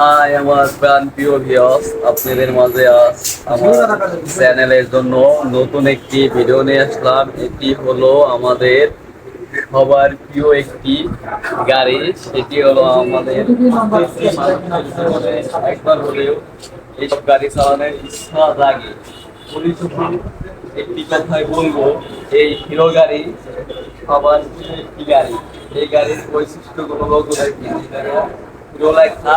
High আমার প্রিয় viewers, আপনাদের মাঝে আজ আমার চ্যানেলের জন্য নতুন একটি ভিডিও নিয়ে আসলাম। এটি হলো আমাদের সবার প্রিয় একটি গাড়ি। সেটি হলো আমাদের প্রত্যেকটি মানুষের জীবনে একবার হলেও এইসব গাড়ি চালানোর ইচ্ছা জাগে। পরিশেষে একটি কথাই বলবো, এই হিরো গাড়ি সবার প্রিয় একটি গাড়ি। এই গাড়ির বৈশিষ্ট্যগুলো হিরো লেখা।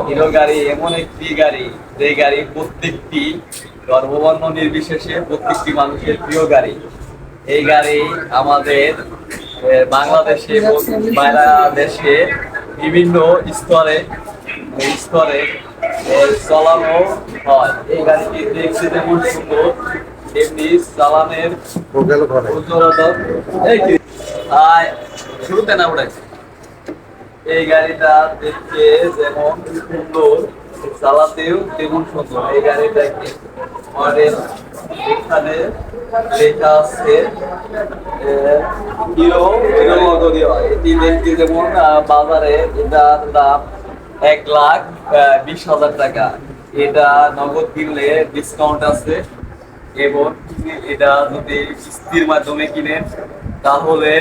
হিরো গাড়ি এমন একটি গাড়ি, যে গাড়ি প্রত্যেকটি ধর্মবর্ণ নির্বিশেষে প্রত্যেকটি মানুষের প্রিয় গাড়ি। এই গাড়ি আমাদের বাংলাদেশে এবং বাইরে দেশে বিভিন্ন স্তরে স্তরে চালানো হয়। এই গাড়িটি দেখতে যেমন সুন্দর, তেমনি চালানের উজ্জ্বলতা। শুরুতে না উঠেছে, এই গাড়িটা দেখতে যেমন সুন্দর, চালাতেও তেমন সুন্দর। এই গাড়িটাকে মডেল এখানে লেখা আছে হিরো হিরো মডেল। এটি দেখতে যেমন বাজারে এটার দাম 1,20,000 টাকা। এটা নগদ কিনলে ডিসকাউন্ট আছে, এবং এটা যদি কিস্তির মাধ্যমে কিনেন তাহলে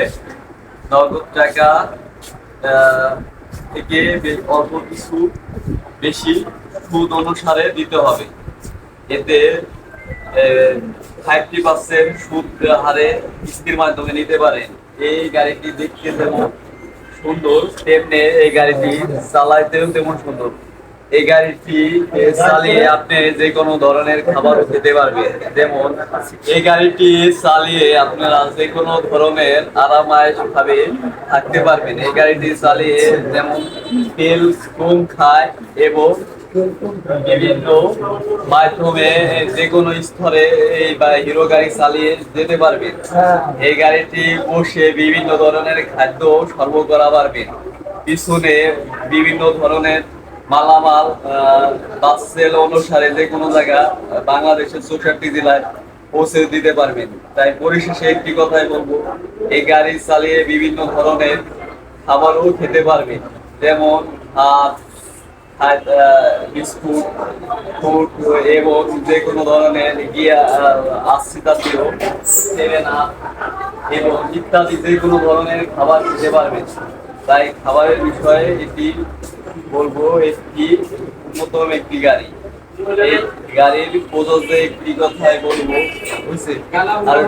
নগদ টাকা থেকে অল্প কিছু বেশি সুদ অনুসারে দিতে হবে। এতে 50% সুদ হারে কিস্তির মাধ্যমে নিতে পারেন। এই গাড়িটি দেখতে যেমন সুন্দর, তেমনি এই গাড়িটি চালাইতেও তেমন সুন্দর। এই গাড়িটি চালিয়ে আপনি যে কোনো ধরনের খাবার খেতে পারবেন। যেমন এই গাড়িটি চালিয়ে আপনারা যে কোনো ধরনের আরামায়েশ ভাবে থাকতে পারবেন। এই গাড়িটি চালিয়ে যেমন তেল কম খায় এবং বিভিন্ন মাধ্যমে যে কোনো স্তরে এই হিরো গাড়ি চালিয়ে যেতে পারবেন। এই গাড়িটি বসে বিভিন্ন ধরনের খাদ্য সর্ব করা পারবেন। পিছনে বিভিন্ন ধরনের মালামাল বাসেল অনুসারে যে কোনো জায়গা বাংলাদেশের 64 জেলায় পৌঁছে দিতে পারবেন। তাই পরিশেষে একটি কথাই বলবো, এই গাড়ি চালিয়ে বিভিন্ন ধরনের খাবারও খেতে পারবেন। যেমন ভাত, বিস্কুট, ফুড এবং যে কোনো ধরনের আশি জাতীয় এবং ইত্যাদি যে কোনো ধরনের খাবার খেতে পারবেন। তাই খাবারের বিষয়ে এটি বলবো, একটি উন্নতম একটি গাড়ি। এই গাড়ির প্রযোজ্য একটি কথাই বলবো, বুঝছে? আর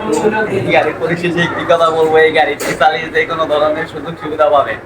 গাড়ির পরিশেষে একটি কথা বলবো, এই গাড়িটি চালিয়ে যে কোনো ধরনের সুযোগ সুবিধা পাবেন।